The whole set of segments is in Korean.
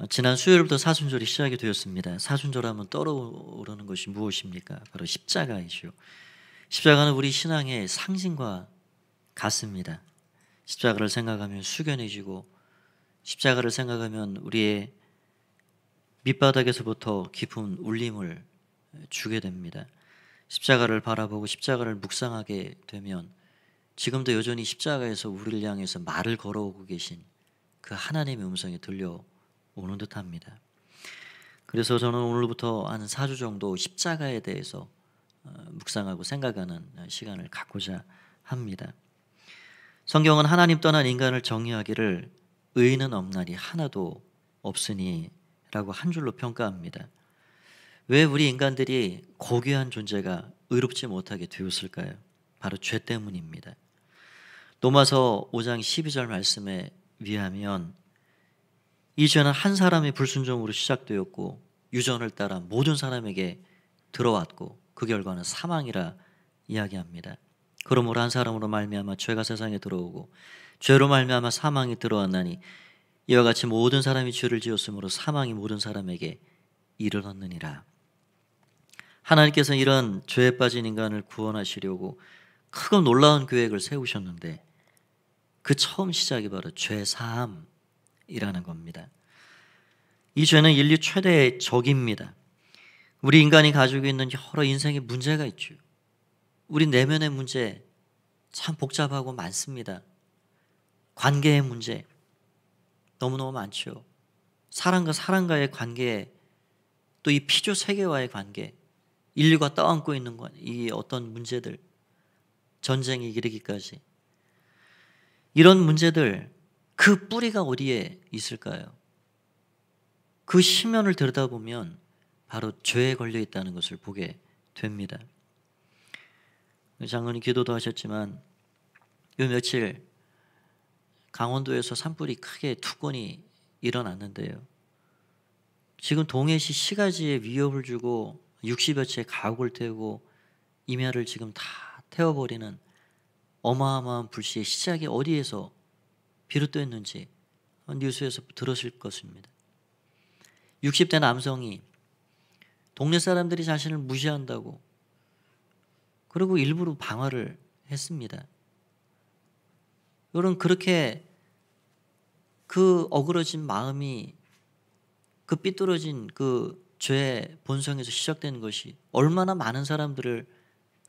지난 수요일부터 사순절이 시작이 되었습니다. 사순절하면 떠오르는 것이 무엇입니까? 바로 십자가이죠. 십자가는 우리 신앙의 상징과 같습니다. 십자가를 생각하면 숙연해지고, 십자가를 생각하면 우리의 밑바닥에서부터 깊은 울림을 주게 됩니다. 십자가를 바라보고 십자가를 묵상하게 되면 지금도 여전히 십자가에서 우리를 향해서 말을 걸어오고 계신 그 하나님의 음성이 들려오는 듯합니다. 그래서 저는 오늘부터 한 4주 정도 십자가에 대해서 묵상하고 생각하는 시간을 갖고자 합니다. 성경은 하나님 떠난 인간을 정의하기를 의인은 없나니 하나도 없으니 라고 한 줄로 평가합니다. 왜 우리 인간들이 고귀한 존재가 의롭지 못하게 되었을까요? 바로 죄 때문입니다. 로마서 5장 12절 말씀에 의하면 이 죄는 한 사람의 불순종으로 시작되었고 유전을 따라 모든 사람에게 들어왔고 그 결과는 사망이라 이야기합니다. 그러므로 한 사람으로 말미암아 죄가 세상에 들어오고 죄로 말미암아 사망이 들어왔나니 이와 같이 모든 사람이 죄를 지었으므로 사망이 모든 사람에게 이르렀느니라. 하나님께서는 이런 죄에 빠진 인간을 구원하시려고 크고 놀라운 계획을 세우셨는데 그 처음 시작이 바로 죄 사함이라는 겁니다. 이 죄는 인류 최대의 적입니다. 우리 인간이 가지고 있는 여러 인생의 문제가 있죠. 우리 내면의 문제 참 복잡하고 많습니다. 관계의 문제 너무너무 많죠. 사람과 사람과의 관계, 또 이 피조 세계와의 관계, 인류가 떠안고 있는 이 어떤 문제들, 전쟁에 이르기까지 이런 문제들, 그 뿌리가 어디에 있을까요? 그 심연을 들여다보면 바로 죄에 걸려 있다는 것을 보게 됩니다. 장로님 기도도 하셨지만 요 며칠 강원도에서 산불이 크게 2건이 일어났는데요. 지금 동해시 시가지에 위협을 주고 60여 채 가옥을 태우고 임야를 지금 다 태워버리는 어마어마한 불씨의 시작이 어디에서 비롯됐는지 뉴스에서 들으실 것입니다. 60대 남성이 동네 사람들이 자신을 무시한다고 그리고 일부러 방화를 했습니다. 여러분, 그렇게 그 어그러진 마음이 그 삐뚤어진 그 죄의 본성에서 시작되는 것이 얼마나 많은 사람들을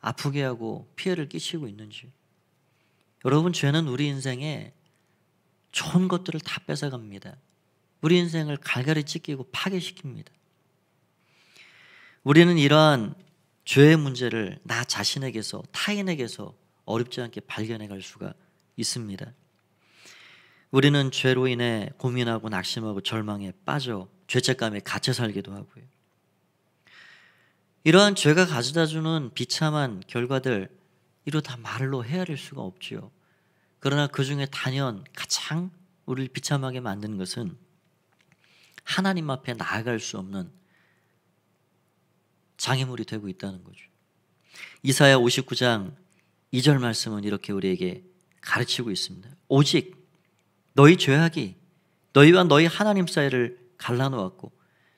아프게 하고 피해를 끼치고 있는지. 여러분, 죄는 우리 인생에 좋은 것들을 다 뺏어갑니다. 우리 인생을 갈갈이 찢기고 파괴시킵니다. 우리는 이러한 죄의 문제를 나 자신에게서, 타인에게서 어렵지 않게 발견해 갈 수가 있습니다. 우리는 죄로 인해 고민하고 낙심하고 절망에 빠져 죄책감에 갇혀 살기도 하고요. 이러한 죄가 가져다주는 비참한 결과들, 이로 다 말로 헤아릴 수가 없지요. 그러나 그 중에 단연 가장 우리를 비참하게 만드는 것은 하나님 앞에 나아갈 수 없는 장애물이 되고 있다는 거죠. 이사야 59장 2절 말씀은 이렇게 우리에게 가르치고 있습니다. 오직 너희 죄악이 너희와 너희 하나님 사이를 갈라놓았고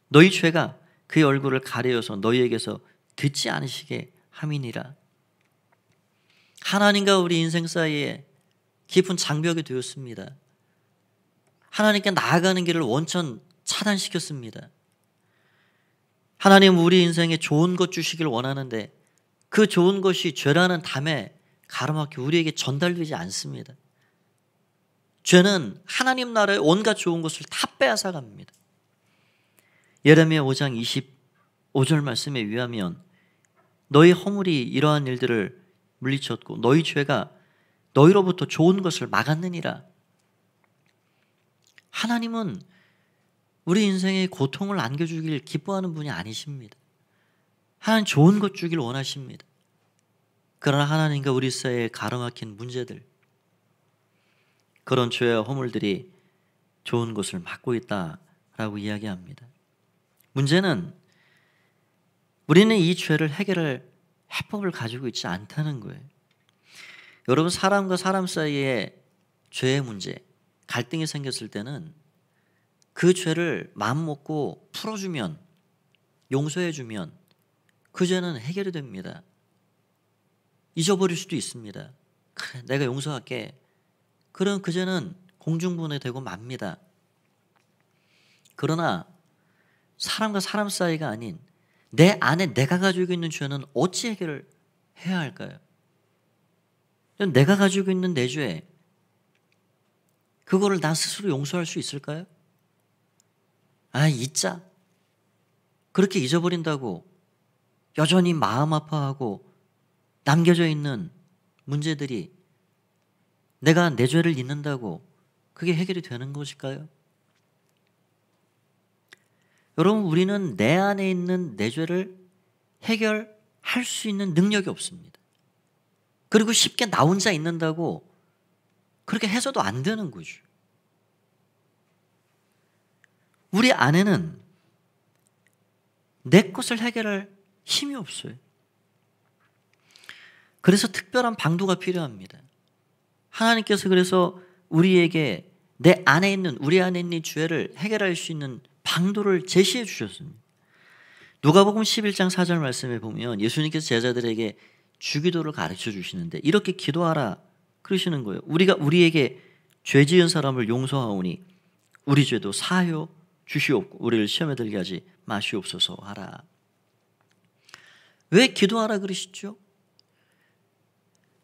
너희 죄가 그의 얼굴을 가려서 너희에게서 듣지 않으시게 함이니라. 하나님과 우리 인생 사이에 깊은 장벽이 되었습니다. 하나님께 나아가는 길을 원천 차단시켰습니다. 하나님 우리 인생에 좋은 것 주시길 원하는데 그 좋은 것이 죄라는 담에 가로막혀 우리에게 전달되지 않습니다. 죄는 하나님 나라의 온갖 좋은 것을 다 빼앗아갑니다. 예레미야 5장 25절 말씀에 의하면 너희 허물이 이러한 일들을 물리쳤고 너희 죄가 너희로부터 좋은 것을 막았느니라. 하나님은 우리 인생에 고통을 안겨주길 기뻐하는 분이 아니십니다. 하나님 좋은 것 주길 원하십니다. 그러나 하나님과 우리 사이에 가로막힌 문제들, 그런 죄와 허물들이 좋은 것을 막고 있다라고 이야기합니다. 문제는 우리는 이 죄를 해결할 해법을 가지고 있지 않다는 거예요. 여러분, 사람과 사람 사이에 죄의 문제, 갈등이 생겼을 때는 그 죄를 마음먹고 풀어주면, 용서해주면 그 죄는 해결이 됩니다. 잊어버릴 수도 있습니다. 그래, 내가 용서할게. 그럼 그 죄는 공중분해되고 맙니다. 그러나 사람과 사람 사이가 아닌 내 안에 내가 가지고 있는 죄는 어찌 해결을 해야 할까요? 내가 가지고 있는 내 죄, 그거를 나 스스로 용서할 수 있을까요? 잊자. 그렇게 잊어버린다고 여전히 마음 아파하고 남겨져 있는 문제들이 내가 내 죄를 잊는다고 그게 해결이 되는 것일까요? 여러분, 우리는 내 안에 있는 내 죄를 해결할 수 있는 능력이 없습니다. 그리고 쉽게 나 혼자 잊는다고 그렇게 해서도 안 되는 거죠. 우리 안에는 내 것을 해결할 힘이 없어요. 그래서 특별한 방도가 필요합니다. 하나님께서 그래서 우리에게 내 안에 있는, 우리 안에 있는 죄를 해결할 수 있는 방도를 제시해 주셨습니다. 누가복음 11장 4절 말씀에 보면 예수님께서 제자들에게 주기도를 가르쳐 주시는데 이렇게 기도하라 그러시는 거예요. 우리가 우리에게 죄 지은 사람을 용서하오니 우리 죄도 사하여 주시옵고 우리를 시험에 들게 하지 마시옵소서 하라. 왜 기도하라 그러시죠?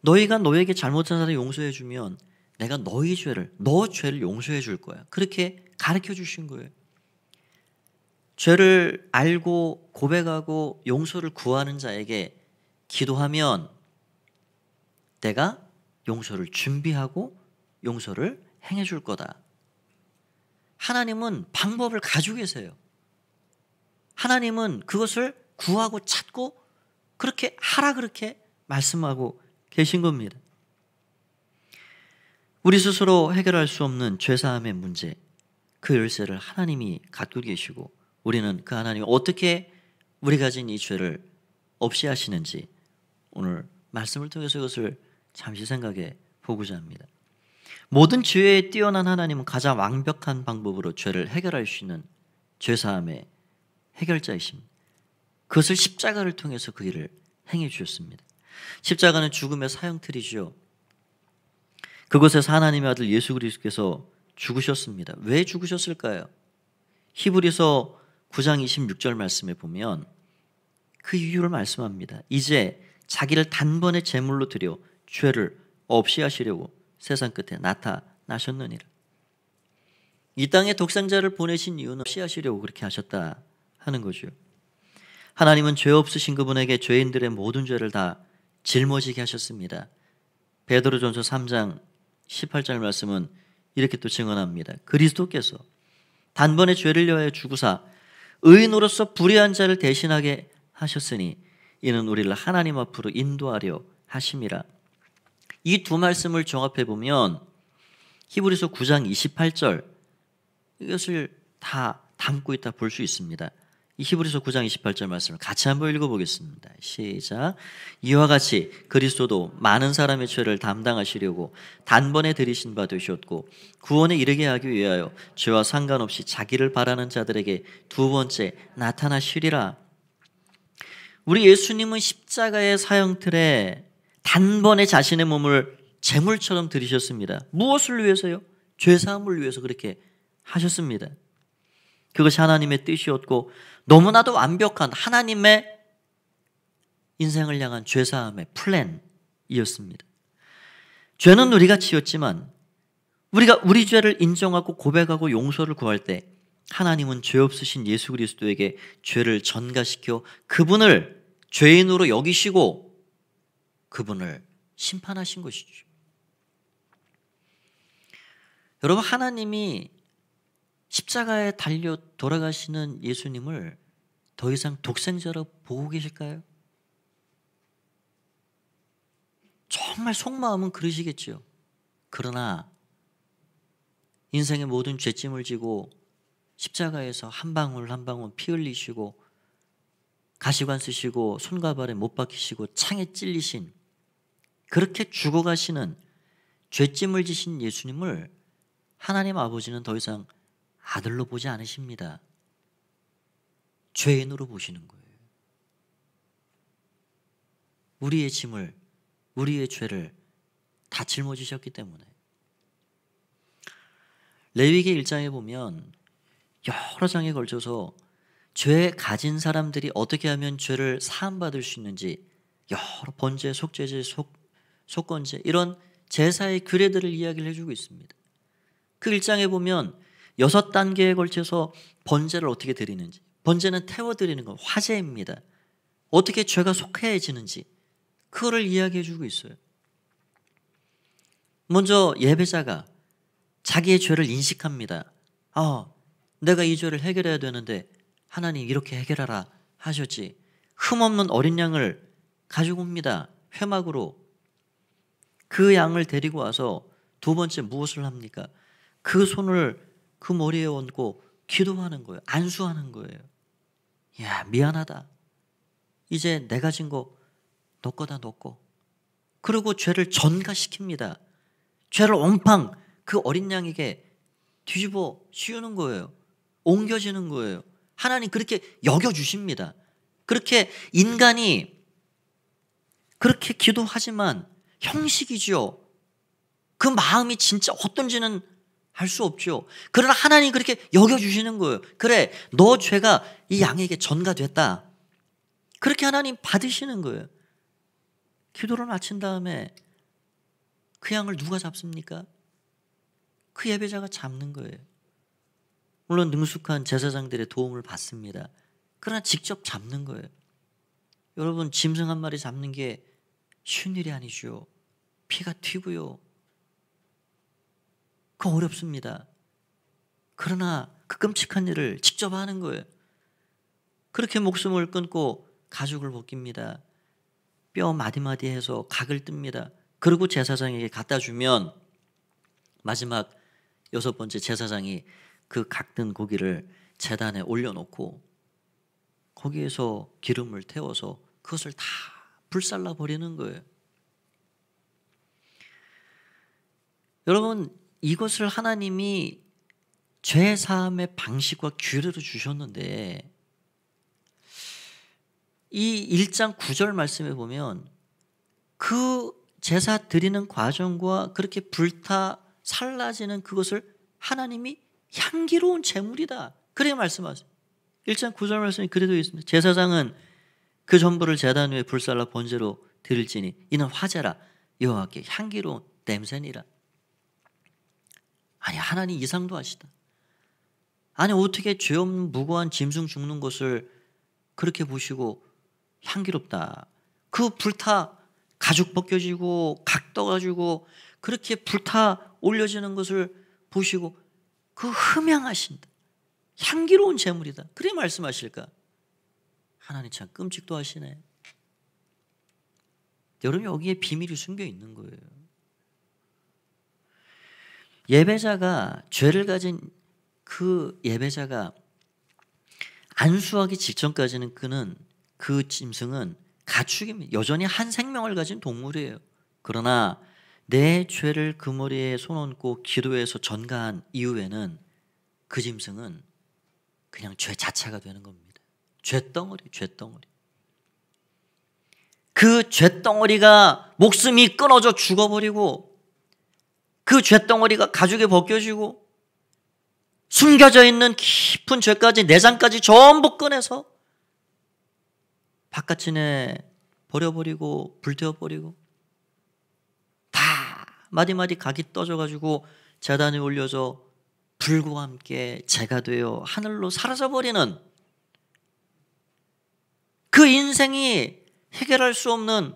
너희가 너에게 잘못한 사람을 용서해 주면 내가 너 죄를 용서해 줄 거야. 그렇게 가르쳐 주신 거예요. 죄를 알고 고백하고 용서를 구하는 자에게 기도하면 내가 용서를 준비하고 용서를 행해 줄 거다. 하나님은 방법을 가지고 계세요. 하나님은 그것을 구하고 찾고 그렇게 하라 그렇게 말씀하고 계신 겁니다. 우리 스스로 해결할 수 없는 죄사함의 문제, 그 열쇠를 하나님이 갖고 계시고 우리는 그 하나님이 어떻게 우리 가진 이 죄를 없이 하시는지 오늘 말씀을 통해서 그것을 잠시 생각해 보고자 합니다. 모든 지혜에 뛰어난 하나님은 가장 완벽한 방법으로 죄를 해결할 수 있는 죄사함의 해결자이십니다. 그것을 십자가를 통해서 그 일을 행해 주셨습니다. 십자가는 죽음의 사형틀이죠. 그곳에서 하나님의 아들 예수 그리스도께서 죽으셨습니다. 왜 죽으셨을까요? 히브리서 9장 26절 말씀에 보면 그 이유를 말씀합니다. 이제 자기를 단번에 제물로 드려 죄를 없이 하시려고 세상 끝에 나타나셨느니라. 이 땅에 독생자를 보내신 이유는 없이 하시려고 그렇게 하셨다 하는 거죠. 하나님은 죄 없으신 그분에게 죄인들의 모든 죄를 다 짊어지게 하셨습니다. 베드로전서 3장 18절 말씀은 이렇게 또 증언합니다. 그리스도께서 단번에 죄를 위하여 죽으사 의인으로서 불의한 자를 대신하게 하셨으니 이는 우리를 하나님 앞으로 인도하려 하심이라. 이 두 말씀을 종합해 보면 히브리서 9장 28절 이것을 다 담고 있다 볼 수 있습니다. 이 히브리서 9장 28절 말씀을 같이 한번 읽어보겠습니다. 시작. 이와 같이 그리스도도 많은 사람의 죄를 담당하시려고 단번에 들이신 바 되셨고 구원에 이르게 하기 위하여 죄와 상관없이 자기를 바라는 자들에게 두 번째 나타나시리라. 우리 예수님은 십자가의 사형틀에 단번에 자신의 몸을 제물처럼 들이셨습니다. 무엇을 위해서요? 죄사함을 위해서 그렇게 하셨습니다. 그것이 하나님의 뜻이었고 너무나도 완벽한 하나님의 인생을 향한 죄사함의 플랜이었습니다. 죄는 우리가 지었지만 우리가 우리 죄를 인정하고 고백하고 용서를 구할 때 하나님은 죄 없으신 예수 그리스도에게 죄를 전가시켜 그분을 죄인으로 여기시고 그분을 심판하신 것이죠. 여러분, 하나님이 십자가에 달려 돌아가시는 예수님을 더 이상 독생자로 보고 계실까요? 정말 속마음은 그러시겠죠. 그러나 인생의 모든 죄짐을 지고 십자가에서 한 방울 한 방울 피 흘리시고 가시관 쓰시고 손과 발에 못 박히시고 창에 찔리신 그렇게 죽어가시는 죄짐을 지신 예수님을 하나님 아버지는 더 이상 아들로 보지 않으십니다. 죄인으로 보시는 거예요. 우리의 짐을, 우리의 죄를 다 짊어지셨기 때문에. 레위기 1장에 보면 여러 장에 걸쳐서 죄 가진 사람들이 어떻게 하면 죄를 사함받을 수 있는지 여러 번제, 속죄제, 속건제 이런 제사의 규례들을 이야기를 해주고 있습니다. 그 1장에 보면 6단계에 걸쳐서 번제를 어떻게 드리는지, 번제는 태워드리는 것, 화제입니다. 어떻게 죄가 속해지는지 그거를 이야기해 주고 있어요. 먼저 예배자가 자기의 죄를 인식합니다. 내가 이 죄를 해결해야 되는데 하나님 이렇게 해결하라 하셨지. 흠없는 어린 양을 가지고 옵니다. 회막으로. 그 양을 데리고 와서 두 번째 무엇을 합니까? 그 손을 그 머리에 얹고 기도하는 거예요. 안수하는 거예요. 야, 미안하다. 이제 내가 진 거 너 거다, 너 거. 그리고 죄를 전가시킵니다. 죄를 옹팡 그 어린 양에게 뒤집어 씌우는 거예요. 옮겨지는 거예요. 하나님 그렇게 여겨주십니다. 그렇게 인간이 그렇게 기도하지만 형식이죠. 그 마음이 진짜 어떤지는 알 수 없죠. 그러나 하나님 그렇게 여겨주시는 거예요. 그래, 너 죄가 이 양에게 전가됐다. 그렇게 하나님 받으시는 거예요. 기도를 마친 다음에 그 양을 누가 잡습니까? 그 예배자가 잡는 거예요. 물론 능숙한 제사장들의 도움을 받습니다. 그러나 직접 잡는 거예요. 여러분, 짐승 한 마리 잡는 게 쉬운 일이 아니죠. 피가 튀고요. 그거 어렵습니다. 그러나 그 끔찍한 일을 직접 하는 거예요. 그렇게 목숨을 끊고 가죽을 벗깁니다. 뼈 마디마디 해서 각을 뜹니다. 그리고 제사장에게 갖다 주면 마지막 6번째 제사장이 그 각든 고기를 제단에 올려놓고 거기에서 기름을 태워서 그것을 다 불살라 버리는 거예요. 여러분, 이것을 하나님이 죄 사함의 방식과 규례로 주셨는데 이 1장 9절 말씀에 보면 그 제사 드리는 과정과 그렇게 불타 살라지는 그것을 하나님이 향기로운 제물이다. 그렇게 말씀하세요. 1장 9절 말씀이 그래 되어 있습니다. 제사장은 그 전부를 제단 위에 불살라 번제로 드릴지니 이는 화제라 여호와께 향기로운 냄새니라. 아니, 하나님 이상도 하시다. 아니, 어떻게 죄 없는 무고한 짐승 죽는 것을 그렇게 보시고 향기롭다. 그 불타 가죽 벗겨지고 각 떠가지고 그렇게 불타 올려지는 것을 보시고 그 흠향하신다. 향기로운 제물이다. 그래 말씀하실까? 하나님 참 끔찍도 하시네. 여러분, 여기에 비밀이 숨겨 있는 거예요. 예배자가 죄를 가진 그 예배자가 안수하기 직전까지는 그 짐승은 가축입니다. 여전히 한 생명을 가진 동물이에요. 그러나 내 죄를 그 머리에 손 얹고 기도해서 전가한 이후에는 그 짐승은 그냥 죄 자체가 되는 겁니다. 죄덩어리. 그 죄덩어리가 목숨이 끊어져 죽어버리고 그 죄덩어리가 가죽에 벗겨지고 숨겨져 있는 깊은 죄까지 내장까지 전부 꺼내서 바깥에 버려버리고 불태워버리고 다 마디마디 각이 떠져가지고 제단에 올려져 불과 함께 재가 되어 하늘로 사라져버리는 그 인생이 해결할 수 없는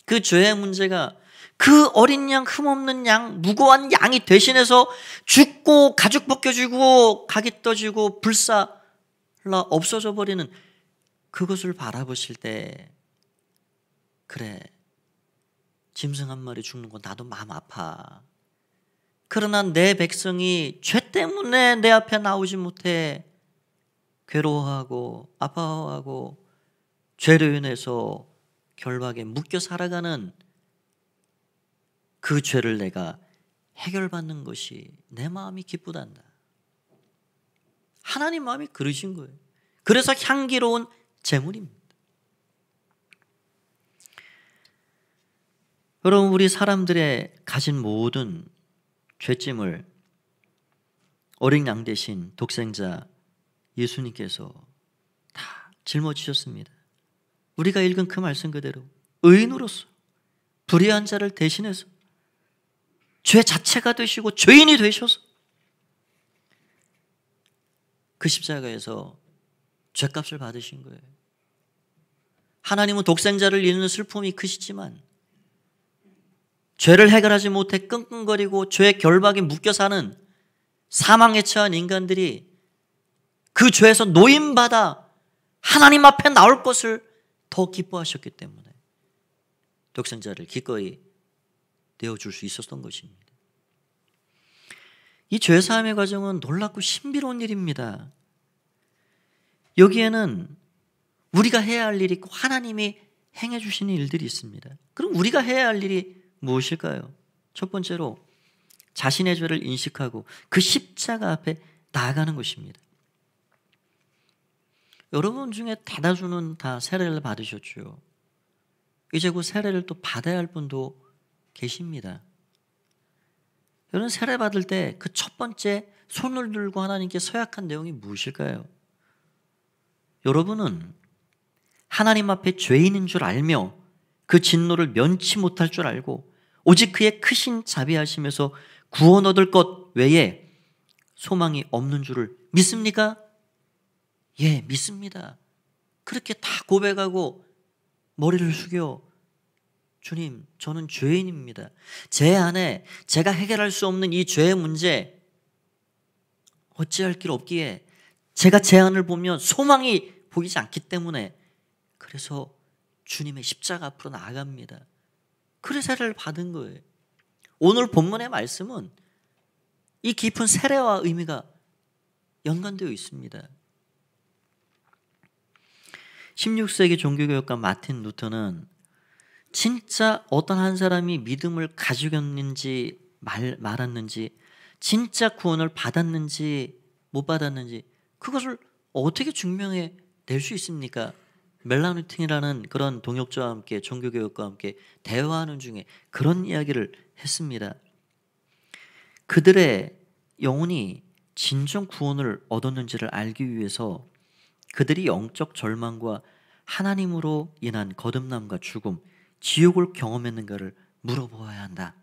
그 죄의 문제가 그 어린 양, 흠없는 양, 무고한 양이 대신해서 죽고 가죽 벗겨지고 각이 떠지고 불살라 없어져 버리는 그것을 바라보실 때, 그래, 짐승 한 마리 죽는 건 나도 마음 아파. 그러나 내 백성이 죄 때문에 내 앞에 나오지 못해 괴로워하고 아파하고 죄로 인해서 결박에 묶여 살아가는 그 죄를 내가 해결받는 것이 내 마음이 기쁘단다. 하나님 마음이 그러신 거예요. 그래서 향기로운 제물입니다. 여러분, 우리 사람들의 가진 모든 죄짐을 어린 양 대신 독생자 예수님께서 다 짊어지셨습니다. 우리가 읽은 그 말씀 그대로 의인으로서 불의한 자를 대신해서 죄 자체가 되시고 죄인이 되셔서 그 십자가에서 죄값을 받으신 거예요. 하나님은 독생자를 잃는 슬픔이 크시지만 죄를 해결하지 못해 끙끙거리고 죄의 결박에 묶여 사는 사망에 처한 인간들이 그 죄에서 노임받아 하나님 앞에 나올 것을 더 기뻐하셨기 때문에 독생자를 기꺼이 내어줄 수 있었던 것입니다. 이 죄사함의 과정은 놀랍고 신비로운 일입니다. 여기에는 우리가 해야 할 일이 있고 하나님이 행해 주시는 일들이 있습니다. 그럼 우리가 해야 할 일이 무엇일까요? 첫 번째로 자신의 죄를 인식하고 그 십자가 앞에 나아가는 것입니다. 여러분 중에 대다수는 다 세례를 받으셨죠. 이제 그 세례를 또 받아야 할 분도 계십니다. 여러분, 세례 받을 때 그 첫 번째 손을 들고 하나님께 서약한 내용이 무엇일까요? 여러분은 하나님 앞에 죄인인 줄 알며 그 진노를 면치 못할 줄 알고 오직 그의 크신 자비하심에서 구원 얻을 것 외에 소망이 없는 줄을 믿습니까? 예, 믿습니다. 그렇게 다 고백하고 머리를 숙여 주님, 저는 죄인입니다. 제 안에 제가 해결할 수 없는 이 죄의 문제 어찌할 길 없기에 제가 제 안을 보면 소망이 보이지 않기 때문에 그래서 주님의 십자가 앞으로 나아갑니다. 그래서 세례를 받은 거예요. 오늘 본문의 말씀은 이 깊은 세례와 의미가 연관되어 있습니다. 16세기 종교개혁가 마틴 루터는 진짜 어떤 한 사람이 믿음을 가지고 있는지 말았는지, 진짜 구원을 받았는지 못 받았는지 그것을 어떻게 증명해 낼 수 있습니까? 멜라누틴이라는 그런 동역자와 함께 종교개혁가와 함께 대화하는 중에 그런 이야기를 했습니다. 그들의 영혼이 진정 구원을 얻었는지를 알기 위해서 그들이 영적 절망과 하나님으로 인한 거듭남과 죽음, 지옥을 경험했는가를 물어보아야 한다.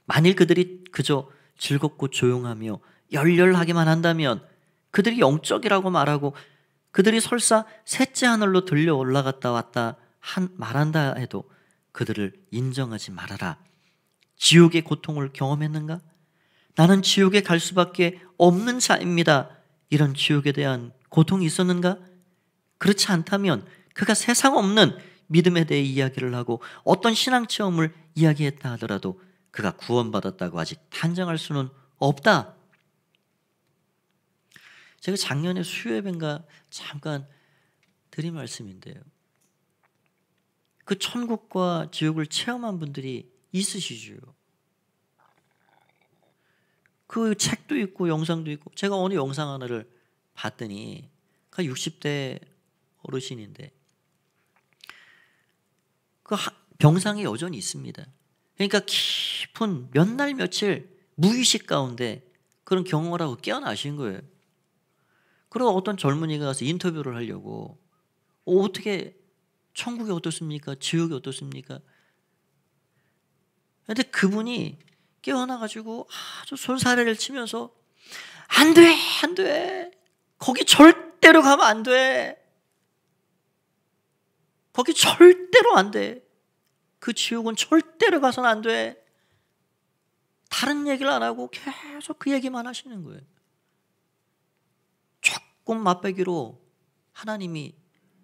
만일 그들이 그저 즐겁고 조용하며 열렬하게만 한다면 그들이 영적이라고 말하고 그들이 설사 셋째 하늘로 들려 올라갔다 왔다 말한다 해도 그들을 인정하지 말아라. 지옥의 고통을 경험했는가? 나는 지옥에 갈 수밖에 없는 자입니다. 이런 지옥에 대한 고통이 있었는가? 그렇지 않다면 그가 세상 없는 믿음에 대해 이야기를 하고 어떤 신앙 체험을 이야기했다 하더라도 그가 구원받았다고 아직 단정할 수는 없다. 제가 작년에 수요예배인가 잠깐 드린 말씀인데요. 그 천국과 지옥을 체험한 분들이 있으시죠. 그 책도 있고 영상도 있고 제가 어느 영상 하나를 봤더니 그 60대 어르신인데 그 병상이 여전히 있습니다. 그러니까 깊은 몇 날 며칠 무의식 가운데 그런 경험을 하고 깨어나신 거예요. 그리고 어떤 젊은이가 가서 인터뷰를 하려고 어떻게 천국이 어떻습니까? 지옥이 어떻습니까? 그런데 그분이 깨어나가지고 아주 손사래를 치면서 안 돼, 안 돼. 거기 절대로 가면 안 돼. 거기 절대로 안 돼. 그 지옥은 절대로 가서는 안 돼. 다른 얘기를 안 하고 계속 그 얘기만 하시는 거예요. 조금 맛배기로 하나님이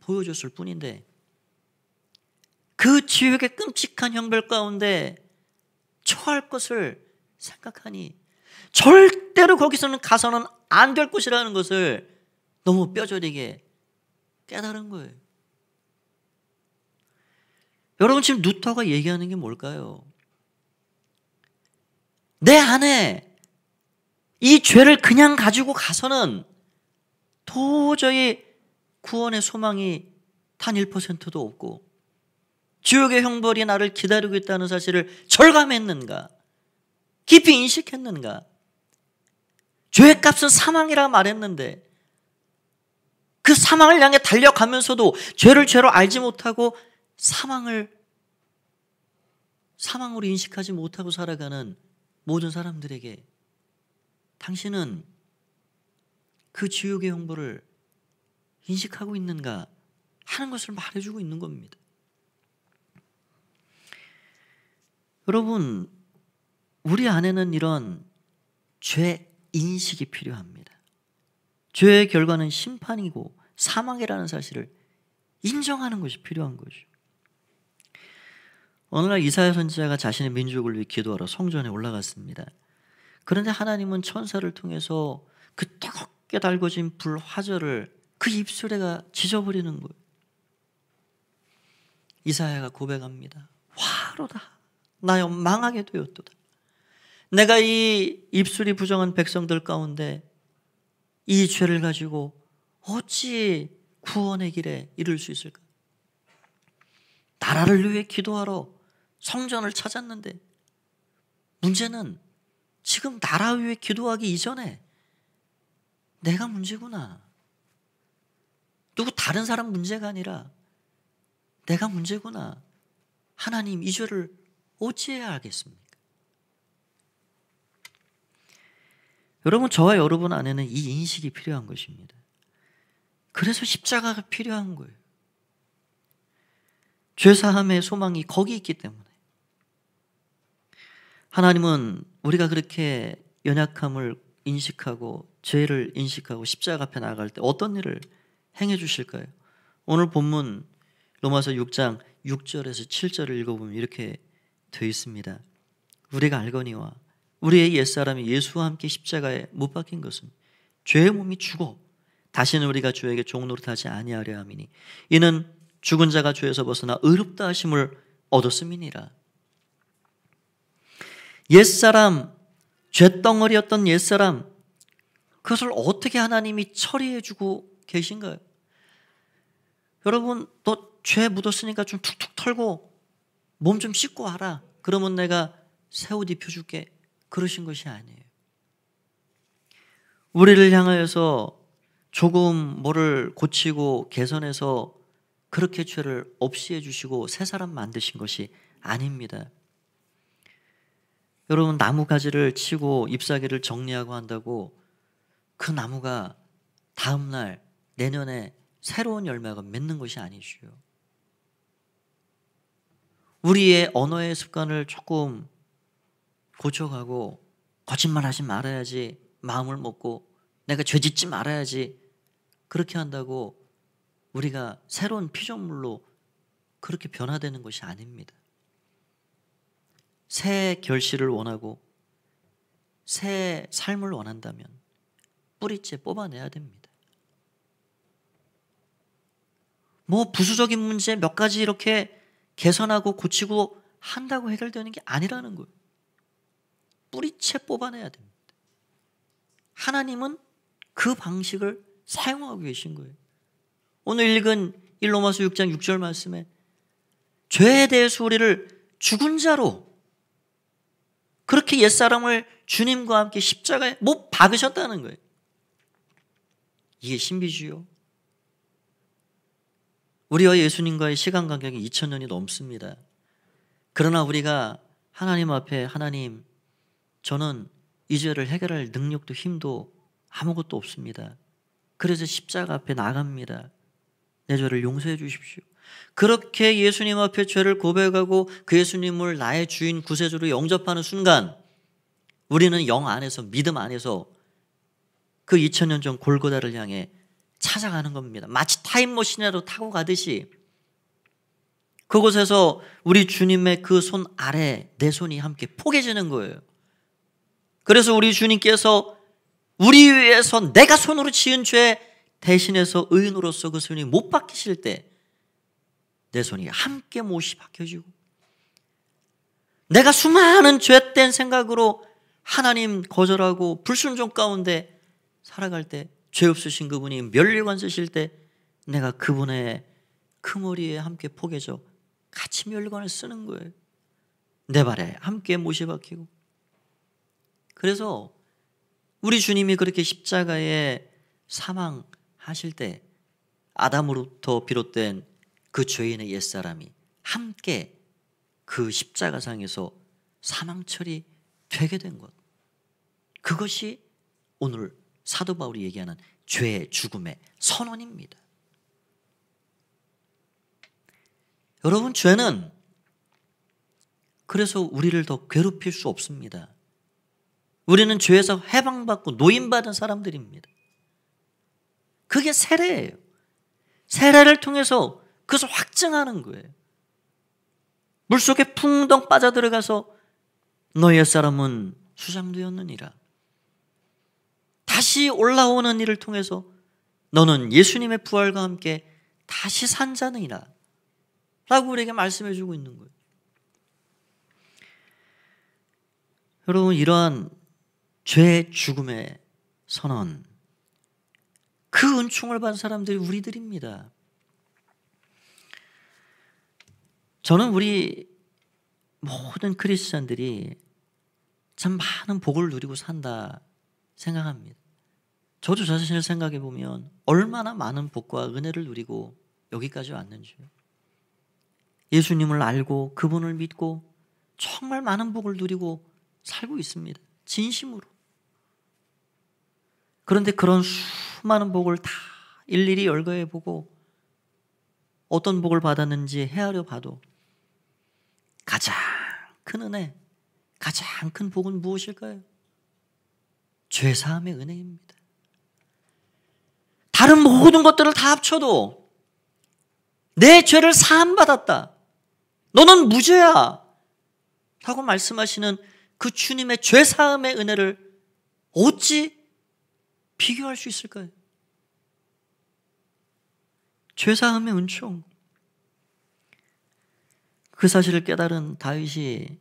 보여줬을 뿐인데 그 지옥의 끔찍한 형벌 가운데 처할 것을 생각하니 절대로 거기서는 가서는 안 될 것이라는 것을 너무 뼈저리게 깨달은 거예요. 여러분, 지금 루터가 얘기하는 게 뭘까요? 내 안에 이 죄를 그냥 가지고 가서는 도저히 구원의 소망이 단 1%도 없고 지옥의 형벌이 나를 기다리고 있다는 사실을 절감했는가? 깊이 인식했는가? 죄의 값은 사망이라 말했는데 그 사망을 향해 달려가면서도 죄를 죄로 알지 못하고 사망으로 인식하지 못하고 살아가는 모든 사람들에게 당신은 그 지옥의 형벌을 인식하고 있는가 하는 것을 말해주고 있는 겁니다. 여러분, 우리 안에는 이런 죄 인식이 필요합니다. 죄의 결과는 심판이고 사망이라는 사실을 인정하는 것이 필요한 거죠. 어느 날 이사야 선지자가 자신의 민족을 위해 기도하러 성전에 올라갔습니다. 그런데 하나님은 천사를 통해서 그 뜨겁게 달궈진 불 화절을 그 입술에가 지져버리는 거예요. 이사야가 고백합니다. 화로다. 나여 망하게 되었도다. 내가 이 입술이 부정한 백성들 가운데 이 죄를 가지고 어찌 구원의 길에 이를 수 있을까? 나라를 위해 기도하러 성전을 찾았는데 문제는 지금 나라 위해 기도하기 이전에 내가 문제구나. 누구 다른 사람 문제가 아니라 내가 문제구나. 하나님, 이 죄를 어찌해야 하겠습니까? 여러분, 저와 여러분 안에는 이 인식이 필요한 것입니다. 그래서 십자가가 필요한 거예요. 죄사함의 소망이 거기 있기 때문에. 하나님은 우리가 그렇게 연약함을 인식하고 죄를 인식하고 십자가 앞에 나아갈 때 어떤 일을 행해 주실까요? 오늘 본문 로마서 6장 6절에서 7절을 읽어보면 이렇게 되어 있습니다. 우리가 알거니와 우리의 옛사람이 예수와 함께 십자가에 못 박힌 것은 죄의 몸이 죽어 다시는 우리가 죄에게 종노릇하지 아니하려 함이니 이는 죽은 자가 죄에서 벗어나 의롭다 하심을 얻었음이니라. 옛사람, 죄덩어리였던 옛사람, 그것을 어떻게 하나님이 처리해주고 계신가요? 여러분, 너 죄 묻었으니까 좀 툭툭 털고 몸 좀 씻고 와라. 그러면 내가 새 옷 입혀줄게. 그러신 것이 아니에요. 우리를 향하여서 조금 뭐를 고치고 개선해서 그렇게 죄를 없이 해주시고 새 사람 만드신 것이 아닙니다. 여러분, 나무 가지를 치고 잎사귀를 정리하고 한다고 그 나무가 다음날 내년에 새로운 열매가 맺는 것이 아니지요. 우리의 언어의 습관을 조금 고쳐가고 거짓말하지 말아야지 마음을 먹고 내가 죄 짓지 말아야지 그렇게 한다고 우리가 새로운 피조물로 그렇게 변화되는 것이 아닙니다. 새 결실을 원하고 새 삶을 원한다면 뿌리째 뽑아내야 됩니다. 뭐 부수적인 문제 몇 가지 이렇게 개선하고 고치고 한다고 해결되는 게 아니라는 거예요. 뿌리채 뽑아내야 됩니다. 하나님은 그 방식을 사용하고 계신 거예요. 오늘 읽은 로마서 6장 6절 말씀에 죄에 대해서 우리를 죽은 자로 그렇게 옛사람을 주님과 함께 십자가에 못 박으셨다는 거예요. 이게 신비주요. 우리와 예수님과의 시간 간격이 2000년이 넘습니다. 그러나 우리가 하나님 앞에 하나님, 저는 이 죄를 해결할 능력도 힘도 아무것도 없습니다. 그래서 십자가 앞에 나갑니다. 내 죄를 용서해 주십시오. 그렇게 예수님 앞에 죄를 고백하고 그 예수님을 나의 주인 구세주로 영접하는 순간 우리는 영 안에서, 믿음 안에서 그 2000년 전 골고다를 향해 찾아가는 겁니다. 마치 타임머신으로 타고 가듯이 그곳에서 우리 주님의 그 손 아래 내 손이 함께 포개지는 거예요. 그래서 우리 주님께서 우리 위해서 내가 손으로 지은 죄 대신해서 의인으로서 그 손이 못 박히실 때 내 손이 함께 못이 박혀지고 내가 수많은 죄된 생각으로 하나님 거절하고 불순종 가운데 살아갈 때, 죄 없으신 그분이 면류관 쓰실 때 내가 그분의 그 머리에 함께 포개져 같이 면류관을 쓰는 거예요. 내 발에 함께 못이 박히고. 그래서 우리 주님이 그렇게 십자가에 사망하실 때 아담으로부터 비롯된 그 죄인의 옛사람이 함께 그 십자가상에서 사망 처리되게 된 것, 그것이 오늘 사도 바울이 얘기하는 죄의 죽음의 선언입니다. 여러분, 죄는 그래서 우리를 더 괴롭힐 수 없습니다. 우리는 죄에서 해방받고 노임받은 사람들입니다. 그게 세례예요. 세례를 통해서 그것을 확증하는 거예요. 물속에 풍덩 빠져들어가서 너희 옛사람은 수장되었느니라. 다시 올라오는 일을 통해서 너는 예수님의 부활과 함께 다시 산 자느니라 라고 우리에게 말씀해 주고 있는 거예요. 여러분, 이러한 죄의 죽음의 선언, 그 은총을 받은 사람들이 우리들입니다. 저는 우리 모든 크리스찬들이 참 많은 복을 누리고 산다 생각합니다. 저도 저 자신을 생각해 보면 얼마나 많은 복과 은혜를 누리고 여기까지 왔는지요. 예수님을 알고 그분을 믿고 정말 많은 복을 누리고 살고 있습니다. 진심으로. 그런데 그런 수많은 복을 다 일일이 열거해 보고 어떤 복을 받았는지 헤아려 봐도 가장 큰 은혜, 가장 큰 복은 무엇일까요? 죄사함의 은혜입니다. 다른 모든 것들을 다 합쳐도 내 죄를 사함받았다, 너는 무죄야 라고 말씀하시는 그 주님의 죄사함의 은혜를 어찌 비교할 수 있을까요? 죄사함의 은총. 그 사실을 깨달은 다윗이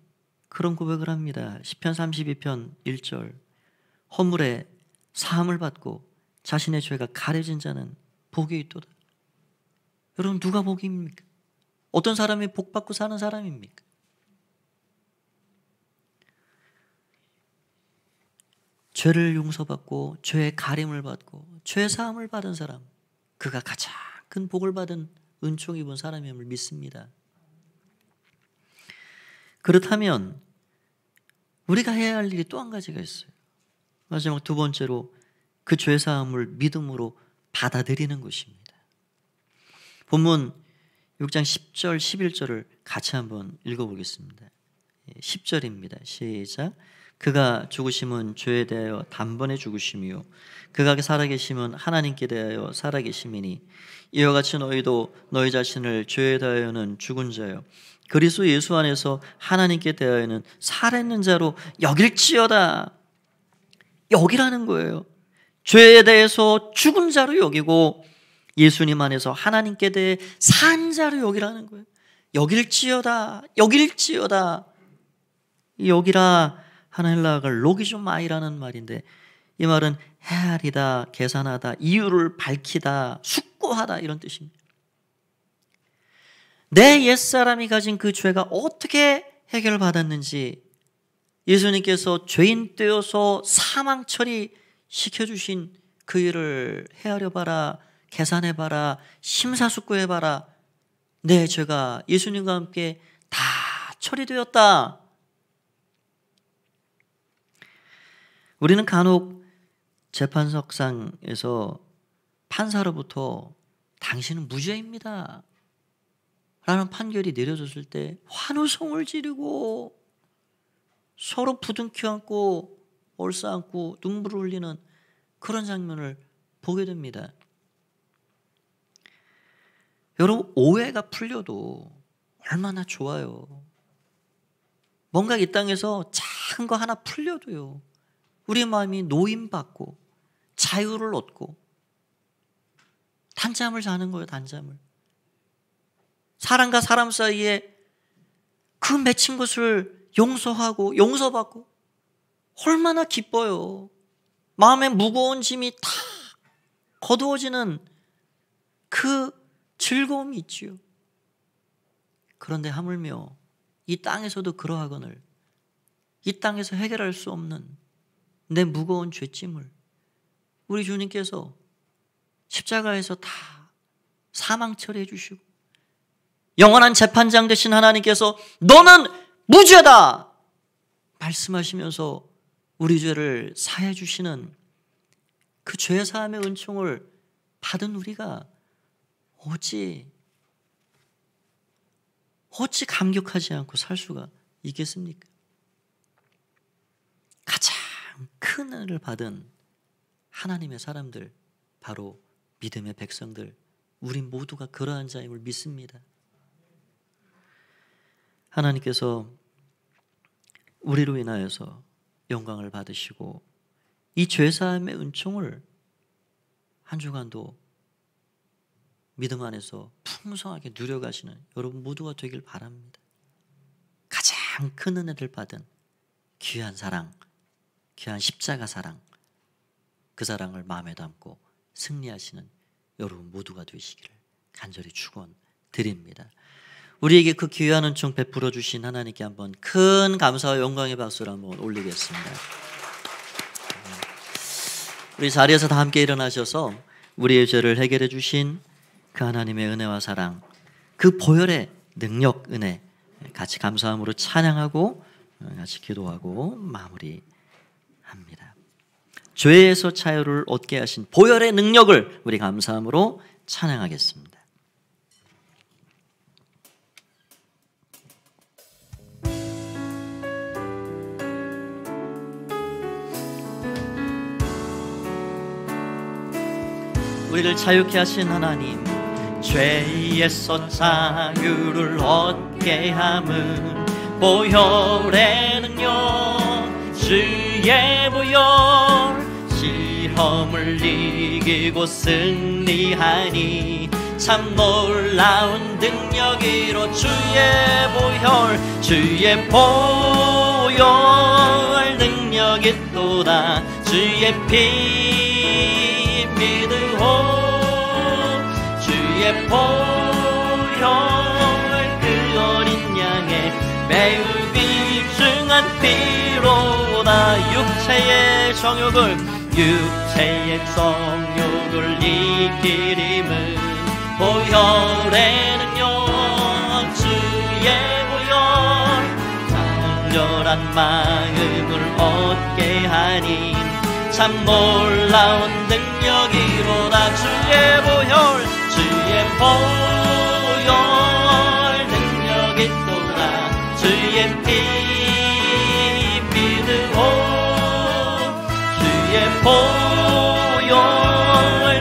그런 고백을 합니다. 시편 32편 1절. 허물에 사함을 받고 자신의 죄가 가려진 자는 복이 있도다. 여러분, 누가 복입니까? 어떤 사람이 복 받고 사는 사람입니까? 죄를 용서받고 죄의 가림을 받고 죄 사함을 받은 사람, 그가 가장 큰 복을 받은 은총 입은 사람임을 믿습니다. 그렇다면 우리가 해야 할 일이 또 한 가지가 있어요. 마지막 두 번째로 그 죄 사함을 믿음으로 받아들이는 것입니다. 본문 6장 10절 11절을 같이 한번 읽어보겠습니다. 10절입니다. 시작. 그가 죽으심은 죄에 대하여 단번에 죽으심이요 그가 살아계심은 하나님께 대하여 살아계심이니 이와 같이 너희도 너희 자신을 죄에 대하여는 죽은 자요 그리스도 예수 안에서 하나님께 대하여는 살아있는 자로 여길지어다. 여기라는 거예요. 죄에 대해서 죽은 자로 여기고 예수님 안에서 하나님께 대해 산 자로 여기라는 거예요. 여길지어다, 여길지어다. 여기라 하는 헬라어가 로기조마이라는 말인데, 이 말은 헤아리다, 계산하다, 이유를 밝히다, 숙고하다 이런 뜻입니다. 내 옛사람이 가진 그 죄가 어떻게 해결받았는지 예수님께서 죄인 되어서 사망 처리시켜주신 그 일을 헤아려봐라, 계산해봐라, 심사숙고해봐라. 내 죄가 예수님과 함께 다 처리되었다. 우리는 간혹 재판석상에서 판사로부터 당신은 무죄입니다 라는 판결이 내려졌을 때 환호성을 지르고 서로 부둥켜 안고 얼싸안고 눈물을 흘리는 그런 장면을 보게 됩니다. 여러분, 오해가 풀려도 얼마나 좋아요. 뭔가 이 땅에서 작은 거 하나 풀려도요, 우리 마음이 노임받고 자유를 얻고 단잠을 자는 거예요. 단잠을. 사람과 사람 사이에 그 맺힌 것을 용서하고 용서받고 얼마나 기뻐요. 마음에 무거운 짐이 다 거두어지는 그 즐거움이 있지요. 그런데 하물며 이 땅에서도 그러하거늘 이 땅에서 해결할 수 없는 내 무거운 죄짐을 우리 주님께서 십자가에서 다 사망 처리해 주시고 영원한 재판장 되신 하나님께서 너는 무죄다 말씀하시면서 우리 죄를 사해 주시는 그 죄사함의 은총을 받은 우리가 어찌 감격하지 않고 살 수가 있겠습니까? 가장 큰 은혜를 받은 하나님의 사람들, 바로 믿음의 백성들, 우리 모두가 그러한 자임을 믿습니다. 하나님께서 우리로 인하여서 영광을 받으시고 이 죄사함의 은총을 한 주간도 믿음 안에서 풍성하게 누려가시는 여러분 모두가 되길 바랍니다. 가장 큰 은혜를 받은 귀한 사랑, 귀한 십자가 사랑, 그 사랑을 마음에 담고 승리하시는 여러분 모두가 되시기를 간절히 축원드립니다. 우리에게 그 귀한 은총 베풀어 주신 하나님께 한번 큰 감사와 영광의 박수를 한번 올리겠습니다. 우리 자리에서 다 함께 일어나셔서 우리의 죄를 해결해 주신 그 하나님의 은혜와 사랑, 그 보혈의 능력, 은혜 같이 감사함으로 찬양하고 같이 기도하고 마무리합니다. 죄에서 자유를 얻게 하신 보혈의 능력을 우리 감사함으로 찬양하겠습니다. 우리를 자유케 하신 하나님, 죄에서 자유를 얻게 함은 보혈의 능력, 주의 보혈, 시험을 이기고 승리하니 참 놀라운 능력이로 주의 보혈 능력이 또다. 주의 피 믿으오, 주의 보혈 그 어린 양의 매우 귀중한 피로다. 육체의 정욕을 이기림은 보혈의 능력, 주의 보혈 강렬한 마음을 얻게 하니 참 놀라운 능력이로다. 주의 보혈 능력이 또다. 주의 피 믿으오, 주의 보혈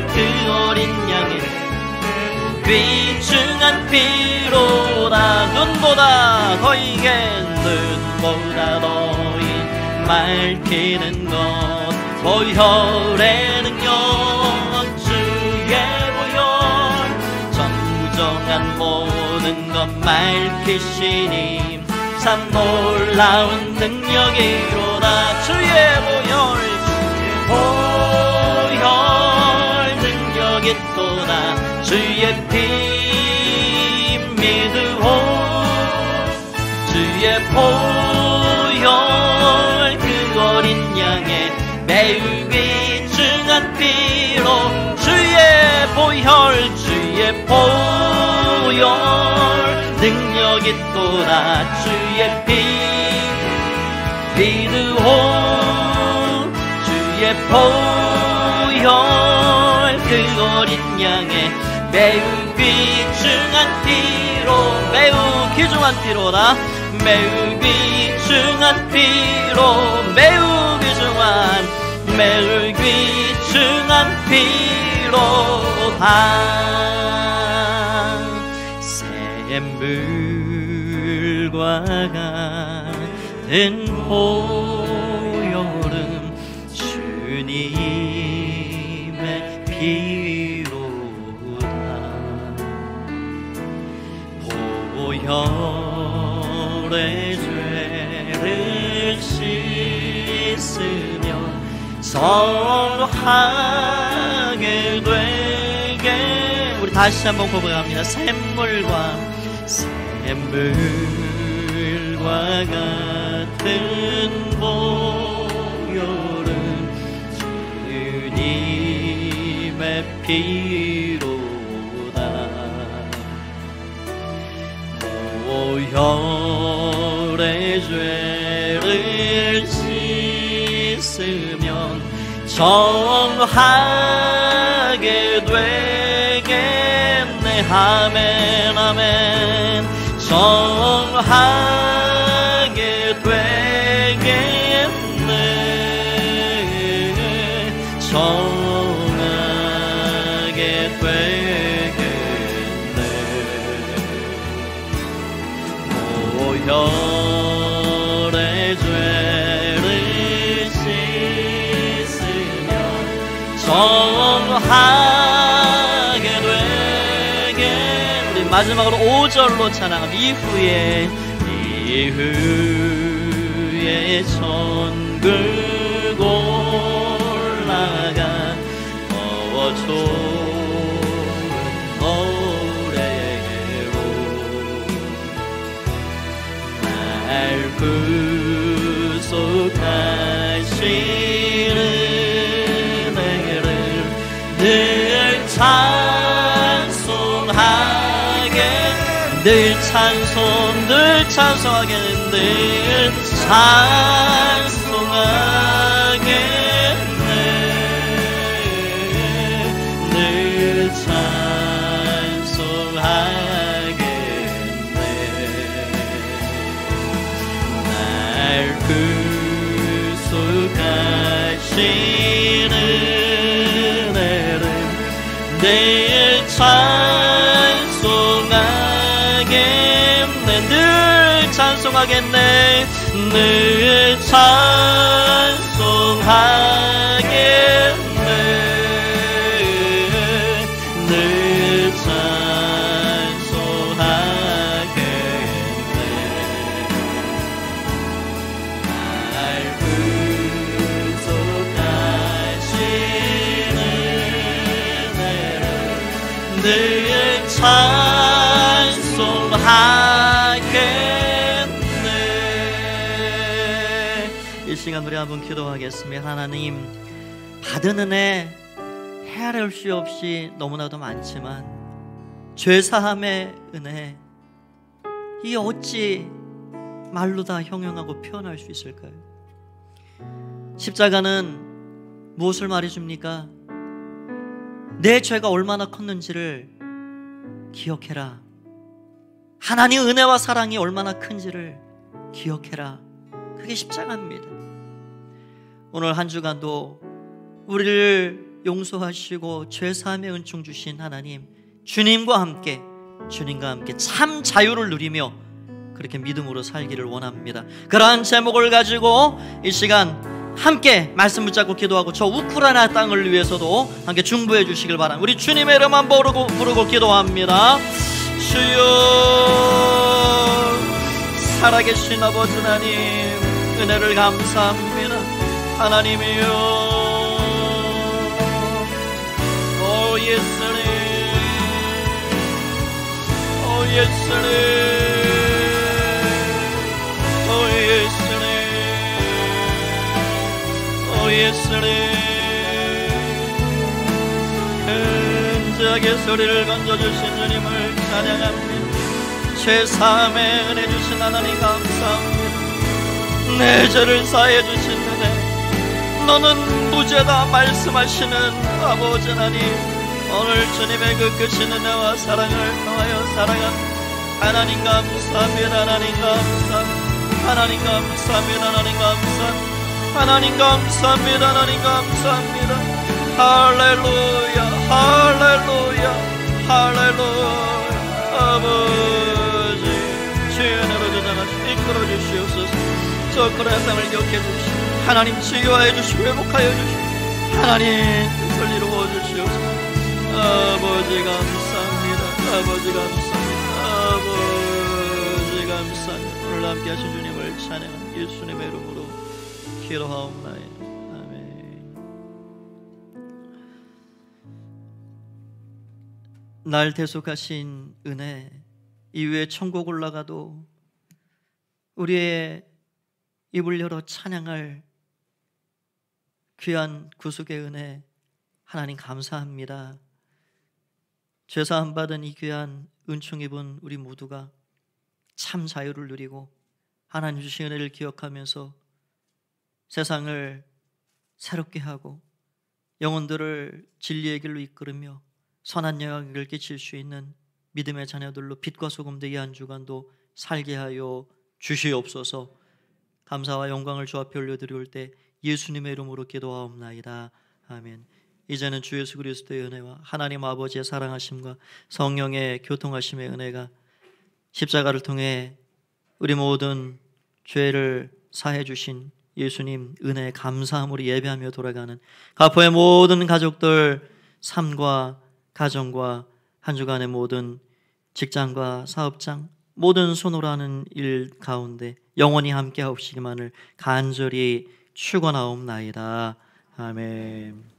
그 어린 양의 귀중한 피로다. 눈보다 더히 맑히는 것 보혈의 능력, 주의 보혈 정정한 모든 것 맑히시니 참 놀라운 능력이로다. 주의 보혈 능력이 또다. 주의 피 믿으오, 주의 보혈 그 어린 양의 매우 귀중한 피로 주의 보혈 능력이 또다. 주의 피 믿으오, 주의 보혈 그 어린 양의 매우 귀중한 피로, 매우 귀중한 피로다. 매우 귀중한 피로, 매우 귀중한 피로다. 샘물과 같은 보혈은 주님의 피로다. 보혈의 죄를 씻어 성하게 되게. 우리 다시 한번 고백합니다. 샘물과 같은 보혈은 주님의 피로다. 보혈의 죄를 씻으면 정하게 되겠네. 아멘 아멘. 정하게 되겠네. 정하게 되겠네. 보혈의 죄를 씻으면 정하게 되겠네. 우리 마지막으로 5절로 찬양합니다. 이후에 천국 올라가 더 좋은 노래로 날 구속하시는 은혜를 늘 찬송하게. 늘 찬송하겠네. 늘 찬송하겠네. 늘 찬송하겠네. 날 구속하시는 은혜를 늘 찬송하겠네. 늘 찬송하겠네. 늘 찬송하겠네. 날 구속하시는 은혜를 늘 찬송하겠네. 이 시간 우리 한번 기도하겠습니다. 하나님, 받은 은혜 헤아릴 수 없이 너무나도 많지만 죄사함의 은혜, 이 어찌 말로 다 형용하고 표현할 수 있을까요? 십자가는 무엇을 말해줍니까? 내 죄가 얼마나 컸는지를 기억해라. 하나님의 은혜와 사랑이 얼마나 큰지를 기억해라. 그게 십자가입니다. 오늘 한 주간도 우리를 용서하시고 죄사함의 은총 주신 하나님, 주님과 함께 참 자유를 누리며 그렇게 믿음으로 살기를 원합니다. 그러한 제목을 가지고 이 시간 함께 말씀 붙잡고 기도하고 저 우크라이나 땅을 위해서도 함께 중보해 주시길 바랍니다. 우리 주님의 이름만 부르고 기도합니다. 주여, 살아계신 아버지 하나님, 은혜를 감사합니다. 하나님이여, 오 예수님, 오 예수님, 오 예수님, 오 예수님. 근자하게 소리를 건져주신 주님을 찬양합니다. 죄사함의 은혜 주신 하나님 감사합니다. 내 죄를 사해 주신 은혜, 너는 무죄다 말씀하시는 아버지 하나님, 오늘 주님의 그 크신 은혜와 사랑을 통하여 사랑합니다. 하나님 감사합니다. 하나님 감사합니다. 하나님 감사합니다. 하나님 감사합니다. 하나님 감사합니다. 하나님 감사합니다. 할렐루야, 할렐루야, 할렐루야. 아버지, 주의 은혜로 저장하시 이끌어 주시옵소서. 저 우크라이나 땅을 기억해 주시고 하나님 치유하여 주시고 회복하여 주시고 하나님 뜻을 이루어 주시옵소서. 아버지 감사합니다. 아버지 감사합니다. 아버지 감사합니다. 오늘 함께 하신 주님을 찬양합니다. 예수님의 이름으로 기도하옵나이다. 아멘. 날 대속하신 은혜, 이후에 천국 올라가도 우리의 입을 열어 찬양할 귀한 구속의 은혜, 하나님 감사합니다. 죄사함 받은 이 귀한 은총 입은 우리 모두가 참 자유를 누리고 하나님 주신 은혜를 기억하면서 세상을 새롭게 하고 영혼들을 진리의 길로 이끌으며 선한 영향을 끼칠 수 있는 믿음의 자녀들로 빛과 소금 되게 한 주간도 살게 하여 주시옵소서. 감사와 영광을 주 앞에 올려드릴 때 예수님의 이름으로 기도하옵나이다. 아멘. 이제는 주 예수 그리스도의 은혜와 하나님 아버지의 사랑하심과 성령의 교통하심의 은혜가 십자가를 통해 우리 모든 죄를 사해 주신 예수님 은혜에 감사함으로 예배하며 돌아가는 가포의 모든 가족들 삶과 가정과 한 주간의 모든 직장과 사업장 모든 손으로 하는 일 가운데 영원히 함께 하옵시기만을 간절히 축원하옵나이다. 아멘.